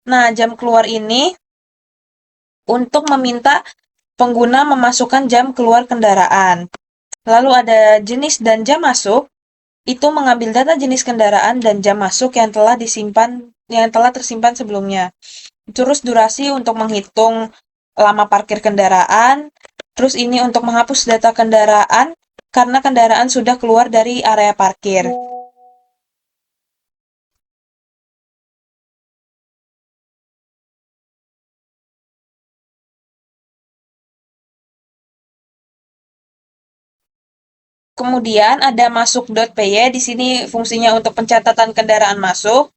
Nah, jam keluar ini untuk meminta pengguna memasukkan jam keluar kendaraan. Lalu ada jenis dan jam masuk, itu mengambil data jenis kendaraan dan jam masuk yang telah tersimpan sebelumnya. Terus durasi untuk menghitung lama parkir kendaraan, terus ini untuk menghapus data kendaraan karena kendaraan sudah keluar dari area parkir. Kemudian ada masuk.py, di sini fungsinya untuk pencatatan kendaraan masuk.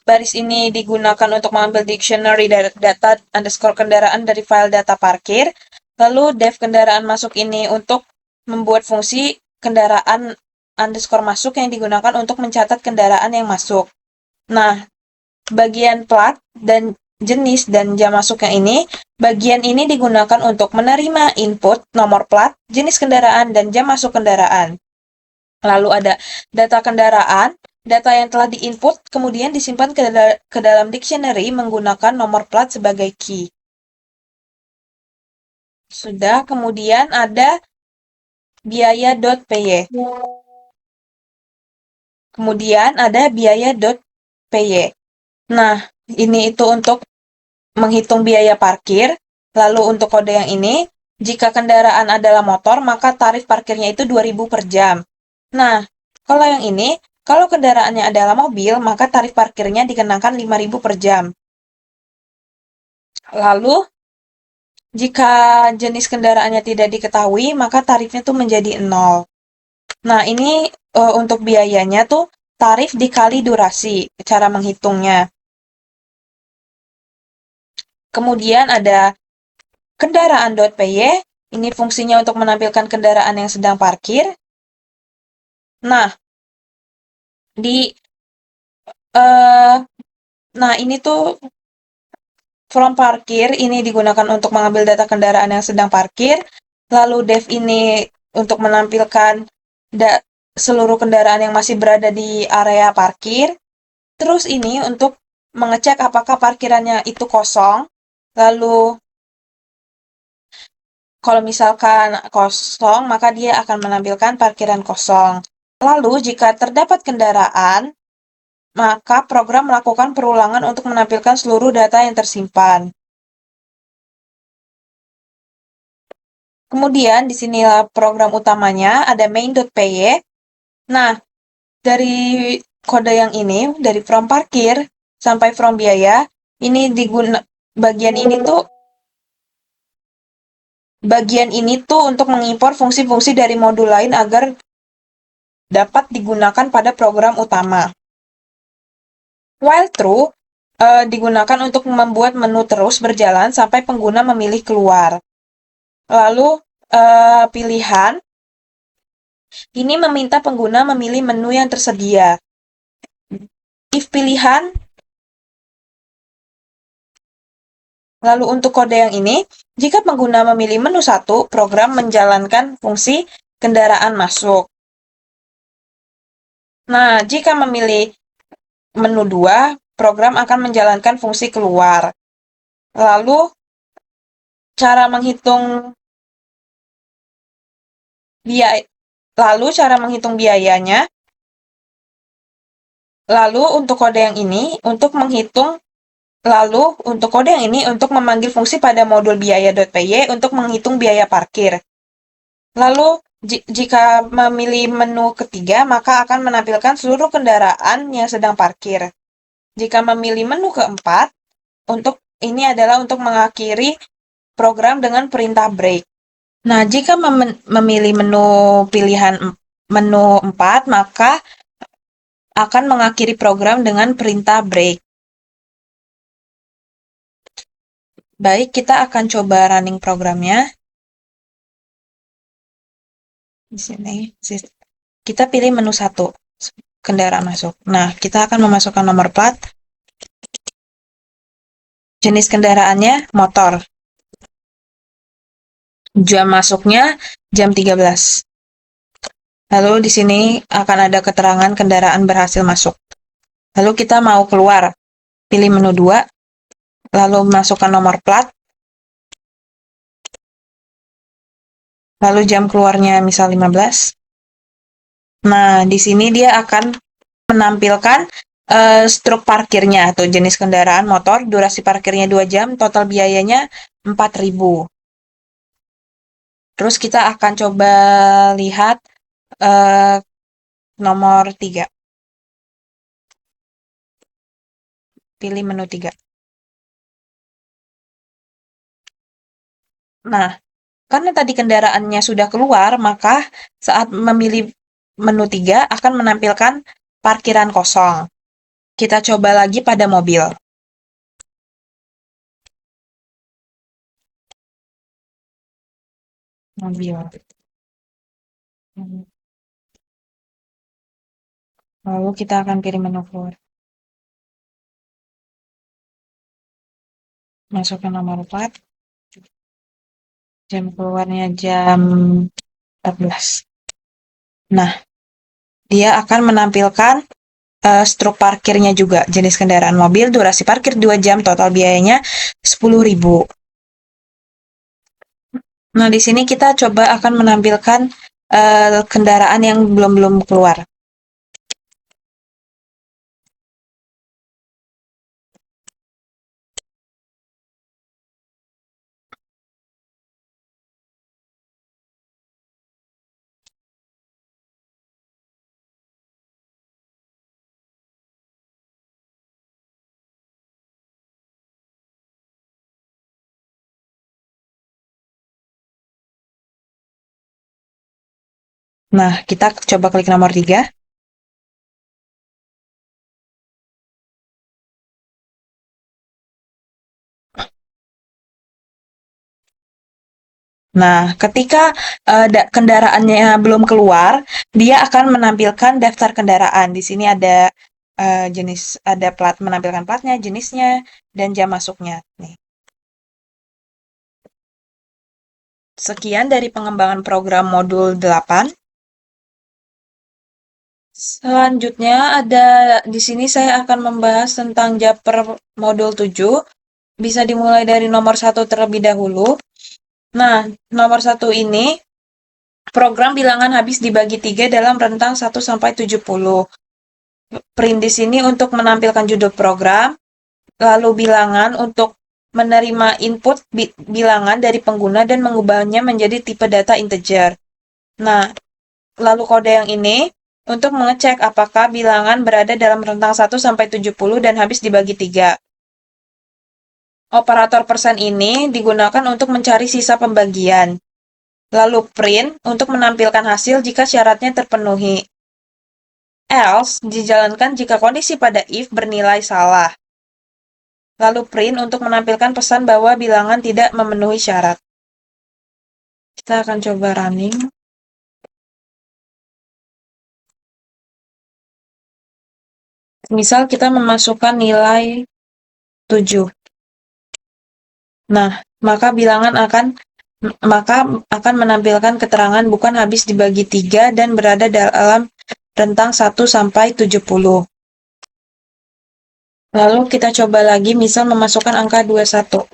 Baris ini digunakan untuk mengambil dictionary dari data underscore kendaraan dari file data parkir. Lalu def kendaraan masuk ini untuk membuat fungsi kendaraan underscore masuk yang digunakan untuk mencatat kendaraan yang masuk. Nah, bagian plat dan jenis dan jam masuk yang ini, bagian ini digunakan untuk menerima input nomor plat, jenis kendaraan, dan jam masuk kendaraan. Lalu ada data kendaraan, data yang telah diinput kemudian disimpan ke dalam dictionary menggunakan nomor plat sebagai key. Sudah, kemudian ada biaya.py. Kemudian ada biaya.py. Nah, ini itu untuk menghitung biaya parkir. Lalu untuk kode yang ini, jika kendaraan adalah motor, maka tarif parkirnya itu 2.000 per jam. Nah, kalau yang ini, kalau kendaraannya adalah mobil, maka tarif parkirnya dikenakan 5.000 per jam. Lalu, jika jenis kendaraannya tidak diketahui, maka tarifnya tuh menjadi 0. Nah, ini untuk biayanya tuh tarif dikali durasi, cara menghitungnya. Kemudian ada kendaraan.py, ini fungsinya untuk menampilkan kendaraan yang sedang parkir. Nah, ini tuh from parkir ini digunakan untuk mengambil data kendaraan yang sedang parkir. Lalu def ini untuk menampilkan seluruh kendaraan yang masih berada di area parkir. Terus ini untuk mengecek apakah parkirannya itu kosong. Lalu kalau misalkan kosong, maka dia akan menampilkan parkiran kosong. Lalu jika terdapat kendaraan, maka program melakukan perulangan untuk menampilkan seluruh data yang tersimpan. Kemudian di sinilah program utamanya, ada main.py. Nah, dari kode yang ini, dari from parkir sampai from biaya, ini bagian ini tuh untuk mengimpor fungsi-fungsi dari modul lain agar dapat digunakan pada program utama. While true digunakan untuk membuat menu terus berjalan sampai pengguna memilih keluar. Lalu pilihan ini meminta pengguna memilih menu yang tersedia. If pilihan, lalu untuk kode yang ini, jika pengguna memilih menu 1, program menjalankan fungsi kendaraan masuk. Nah, jika memilih menu 2, program akan menjalankan fungsi keluar. Lalu, cara menghitung Lalu cara menghitung biayanya, lalu untuk kode yang ini untuk menghitung, lalu untuk kode yang ini untuk memanggil fungsi pada modul biaya.py untuk menghitung biaya parkir. Lalu jika memilih menu ketiga, maka akan menampilkan seluruh kendaraan yang sedang parkir. Jika memilih menu keempat, untuk ini adalah untuk mengakhiri program dengan perintah break. Nah, jika memilih menu pilihan menu 4, maka akan mengakhiri program dengan perintah break. Baik, kita akan coba running programnya. Di sini, kita pilih menu 1, kendaraan masuk. Nah, kita akan memasukkan nomor plat. Jenis kendaraannya motor. Jam masuknya jam 13. Lalu di sini akan ada keterangan kendaraan berhasil masuk. Lalu kita mau keluar. Pilih menu 2, lalu masukkan nomor plat. Lalu jam keluarnya misal 15. Nah, di sini dia akan menampilkan struk parkirnya atau jenis kendaraan motor, durasi parkirnya 2 jam, total biayanya 4.000. Terus kita akan coba lihat nomor 3. Pilih menu 3. Nah, karena tadi kendaraannya sudah keluar, maka saat memilih menu 3 akan menampilkan parkiran kosong. Kita coba lagi pada mobil. Mobil. Lalu kita akan pilih menu keluar. Masukkan nomor plat. Jam keluarnya jam 14. Nah, dia akan menampilkan struk parkirnya juga. Jenis kendaraan mobil, durasi parkir 2 jam, total biayanya 10.000. Nah, di sini kita coba akan menampilkan kendaraan yang belum keluar. Nah, kita coba klik nomor 3. Nah, ketika kendaraannya belum keluar, dia akan menampilkan daftar kendaraan. Di sini ada jenis, ada plat, menampilkan platnya, jenisnya, dan jam masuknya. Nih. Sekian dari pengembangan program modul 8. Selanjutnya ada di sini saya akan membahas tentang Japer modul 7. Bisa dimulai dari nomor 1 terlebih dahulu. Nah, nomor 1 ini program bilangan habis dibagi 3 dalam rentang 1 sampai 70. Print di sini untuk menampilkan judul program, lalu bilangan untuk menerima input bilangan dari pengguna dan mengubahnya menjadi tipe data integer. Nah, lalu kode yang ini untuk mengecek apakah bilangan berada dalam rentang 1 sampai 70 dan habis dibagi 3. Operator persen ini digunakan untuk mencari sisa pembagian. Lalu print untuk menampilkan hasil jika syaratnya terpenuhi. Else dijalankan jika kondisi pada if bernilai salah. Lalu print untuk menampilkan pesan bahwa bilangan tidak memenuhi syarat. Kita akan coba running. Misal kita memasukkan nilai 7. Nah, maka akan menampilkan keterangan bukan habis dibagi 3 dan berada dalam rentang 1 sampai 70. Lalu kita coba lagi, misal memasukkan angka 21.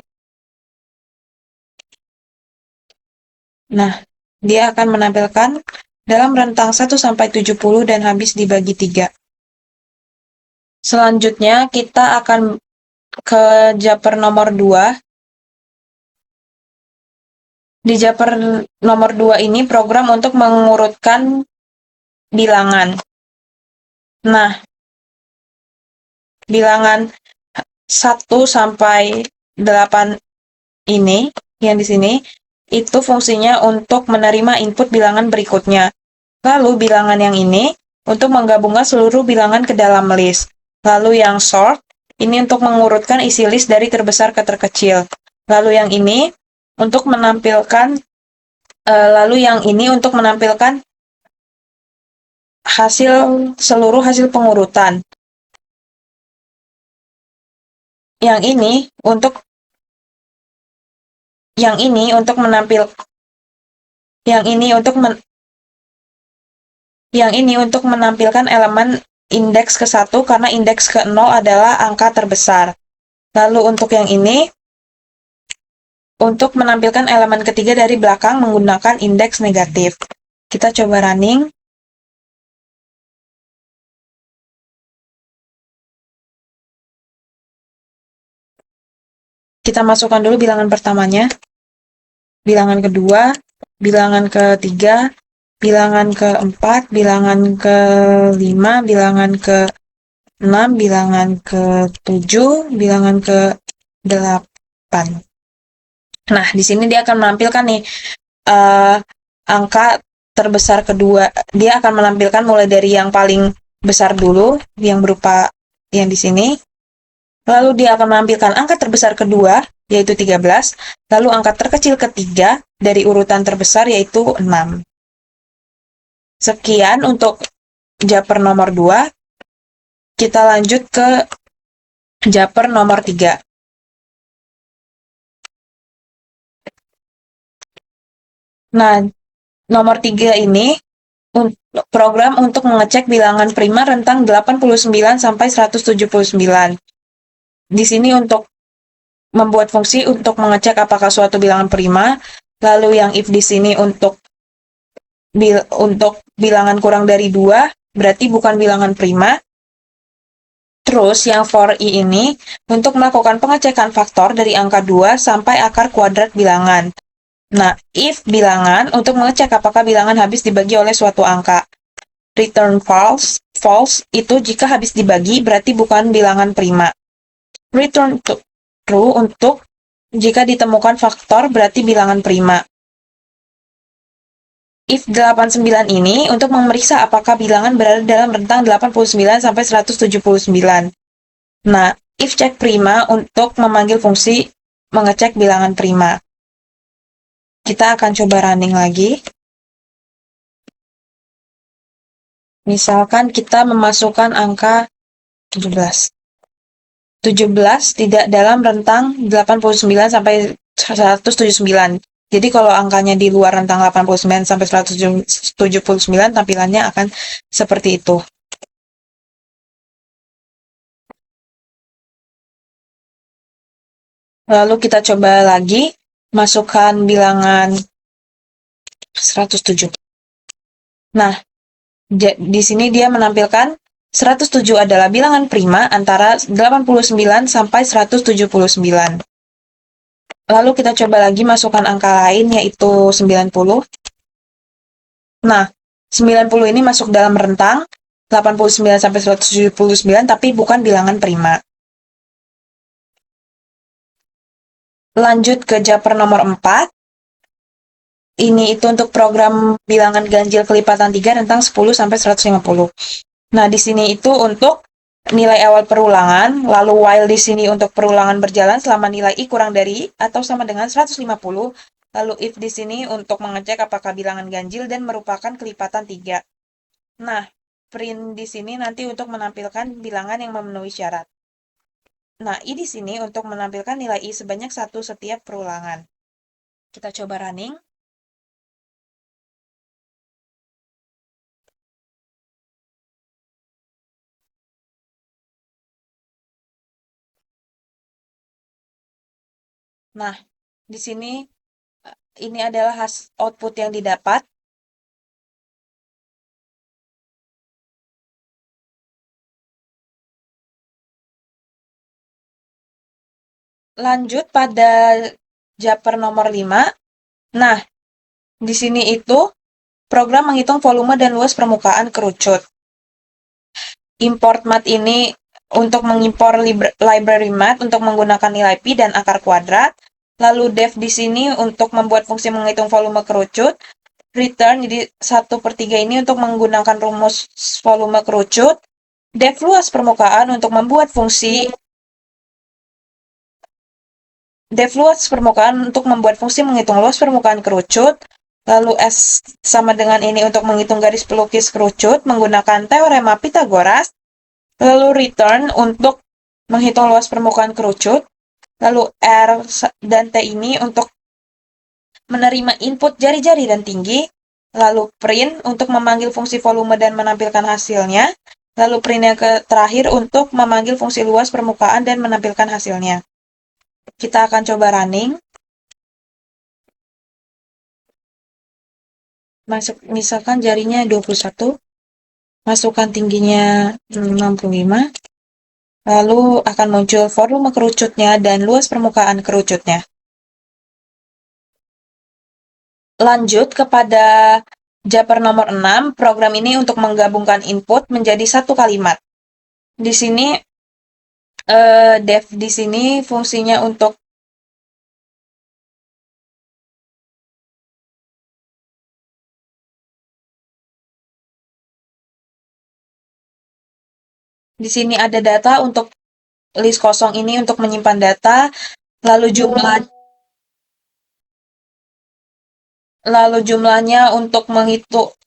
Nah, dia akan menampilkan dalam rentang 1 sampai 70 dan habis dibagi 3. Selanjutnya kita akan ke Japer nomor 2. Di Japer nomor 2 ini program untuk mengurutkan bilangan. Nah, bilangan 1 sampai 8 ini, yang di sini, itu fungsinya untuk menerima input bilangan berikutnya. Lalu bilangan yang ini untuk menggabungkan seluruh bilangan ke dalam list. Lalu yang sort, ini untuk mengurutkan isi list dari terbesar ke terkecil. Lalu yang ini untuk menampilkan seluruh hasil pengurutan. Yang ini untuk menampilkan elemen indeks ke-1 karena indeks ke-0 adalah angka terbesar. Lalu untuk yang ini untuk menampilkan elemen ketiga dari belakang menggunakan indeks negatif. Kita coba running. Kita masukkan dulu bilangan pertamanya, bilangan kedua, bilangan ketiga, bilangan keempat, bilangan kelima, bilangan ke-6, bilangan ke-7, bilangan ke-8. Nah, di sini dia akan menampilkan nih angka terbesar kedua. Dia akan menampilkan mulai dari yang paling besar dulu, yang berupa yang di sini. Lalu dia akan menampilkan angka terbesar kedua, yaitu 13. Lalu angka terkecil ketiga dari urutan terbesar, yaitu 6. Sekian untuk Japer nomor 2. Kita lanjut ke Japer nomor 3. Nah, nomor 3 ini program untuk mengecek bilangan prima rentang 89 sampai 179. Di sini untuk membuat fungsi untuk mengecek apakah suatu bilangan prima, lalu yang if di sini untuk bilangan kurang dari 2, berarti bukan bilangan prima. Terus yang for i ini untuk melakukan pengecekan faktor dari angka 2 sampai akar kuadrat bilangan. Nah, if bilangan untuk mengecek apakah bilangan habis dibagi oleh suatu angka. Return false itu jika habis dibagi berarti bukan bilangan prima. Return true untuk jika ditemukan faktor berarti bilangan prima. If 89 ini untuk memeriksa apakah bilangan berada dalam rentang 89 sampai 179. Nah, if check prima untuk memanggil fungsi mengecek bilangan prima. Kita akan coba running lagi. Misalkan kita memasukkan angka 17. 17 tidak dalam rentang 89 sampai 179. Jadi kalau angkanya di luar rentang 89 sampai 179, tampilannya akan seperti itu. Lalu kita coba lagi, masukkan bilangan 107. Nah, di sini dia menampilkan 107 adalah bilangan prima antara 89 sampai 179. Lalu kita coba lagi masukkan angka lain, yaitu 90. Nah, 90 ini masuk dalam rentang 89 sampai 179, tapi bukan bilangan prima. Lanjut ke Japer nomor 4. Ini itu untuk program bilangan ganjil kelipatan 3 rentang 10 sampai 150. Nah, di sini itu untuk nilai awal perulangan, lalu while di sini untuk perulangan berjalan selama nilai i kurang dari atau sama dengan 150, lalu if di sini untuk mengecek apakah bilangan ganjil dan merupakan kelipatan 3. Nah, print di sini nanti untuk menampilkan bilangan yang memenuhi syarat. Nah, i di sini untuk menampilkan nilai i sebanyak 1 setiap perulangan. Kita coba running. Nah, di sini ini adalah output yang didapat. Lanjut pada Japer nomor 5. Nah, di sini itu program menghitung volume dan luas permukaan kerucut. Import math ini untuk mengimpor library math untuk menggunakan nilai pi dan akar kuadrat. Lalu def di sini untuk membuat fungsi menghitung volume kerucut. Return jadi 1/3 ini untuk menggunakan rumus volume kerucut. Def luas permukaan untuk membuat fungsi menghitung luas permukaan kerucut. Lalu S sama dengan ini untuk menghitung garis pelukis kerucut menggunakan teorema Pythagoras. Lalu return untuk menghitung luas permukaan kerucut. Lalu R dan T ini untuk menerima input jari-jari dan tinggi. Lalu print untuk memanggil fungsi volume dan menampilkan hasilnya. Lalu print yang terakhir untuk memanggil fungsi luas permukaan dan menampilkan hasilnya. Kita akan coba running. Misalkan jarinya 21, masukkan tingginya 65, lalu akan muncul volume kerucutnya dan luas permukaan kerucutnya. Lanjut kepada Japer nomor 6, program ini untuk menggabungkan input menjadi satu kalimat. Di sini def di sini fungsinya untuk di sini ada data untuk list kosong ini untuk menyimpan data, lalu jumlahnya untuk menghitung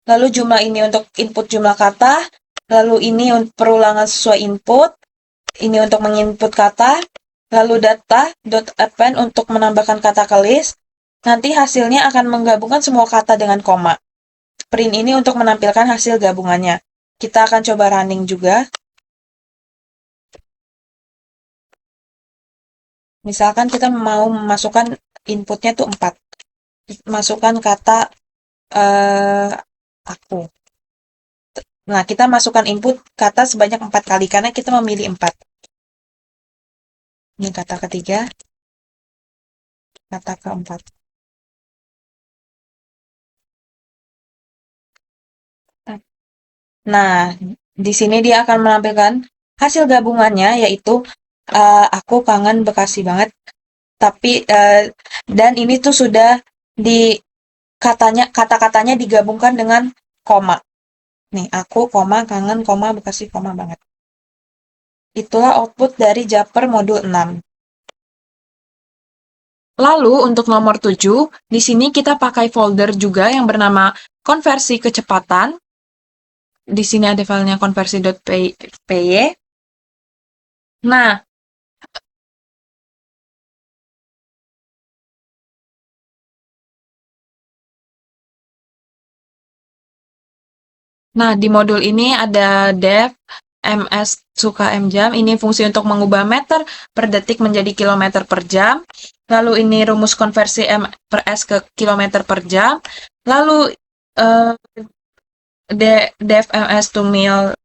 lalu jumlah ini untuk input jumlah kata, lalu ini perulangan sesuai input, ini untuk menginput kata, lalu data.append untuk menambahkan kata ke list. Nanti hasilnya akan menggabungkan semua kata dengan koma. Print ini untuk menampilkan hasil gabungannya. Kita akan coba running juga. Misalkan kita mau memasukkan inputnya tuh 4. Masukkan kata aku. Nah, kita masukkan input kata sebanyak 4 kali karena kita memilih 4. Ini kata ketiga, kata keempat. Nah, di sini dia akan menampilkan hasil gabungannya, yaitu aku kangen Bekasi banget. Tapi dan ini tuh sudah kata-katanya digabungkan dengan koma. Nih, aku koma kangen koma Bekasi koma banget. Itulah output dari Japer modul 6. Lalu untuk nomor 7, di sini kita pakai folder juga yang bernama konversi kecepatan. Di sini ada filenya konversi.py. Nah, di modul ini ada def, ms, suka mjam. Ini fungsi untuk mengubah meter per detik menjadi kilometer per jam. Lalu ini rumus konversi m per s ke kilometer per jam. Lalu def ms to mil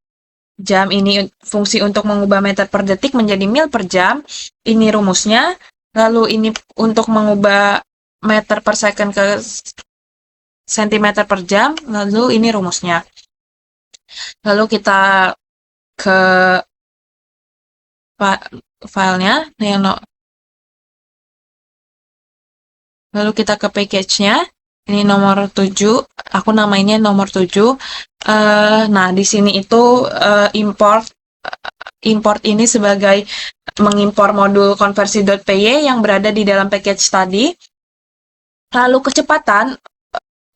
jam ini fungsi untuk mengubah meter per detik menjadi mil per jam. Ini rumusnya. Lalu ini untuk mengubah meter per second ke sentimeter per jam. Lalu ini rumusnya. Lalu kita ke filenya, lalu kita ke package-nya. Ini nomor 7, aku namainnya nomor 7. Nah, di sini itu import ini sebagai mengimpor modul konversi.py yang berada di dalam package tadi. Lalu kecepatan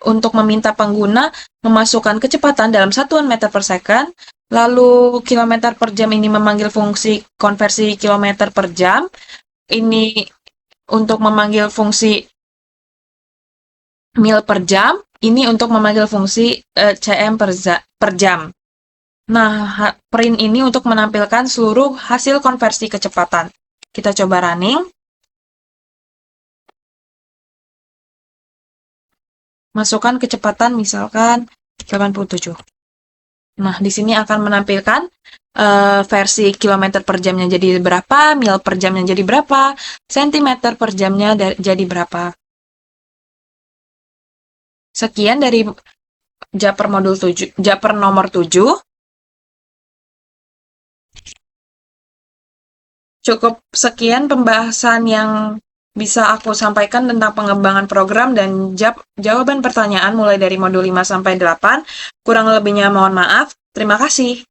untuk meminta pengguna memasukkan kecepatan dalam satuan meter per second. Lalu kilometer per jam ini memanggil fungsi konversi kilometer per jam. Ini untuk memanggil fungsi mil per jam. Ini untuk memanggil fungsi cm per jam. Nah, print ini untuk menampilkan seluruh hasil konversi kecepatan. Kita coba running. Masukkan kecepatan misalkan 87. Nah, di sini akan menampilkan versi kilometer per jamnya jadi berapa, mil per jamnya jadi berapa, sentimeter per jamnya jadi berapa. Sekian dari Japer modul 7, Japer nomor 7. Cukup sekian pembahasan yang bisa aku sampaikan tentang pengembangan program dan jawaban pertanyaan mulai dari modul 5 sampai 8. Kurang lebihnya mohon maaf. Terima kasih.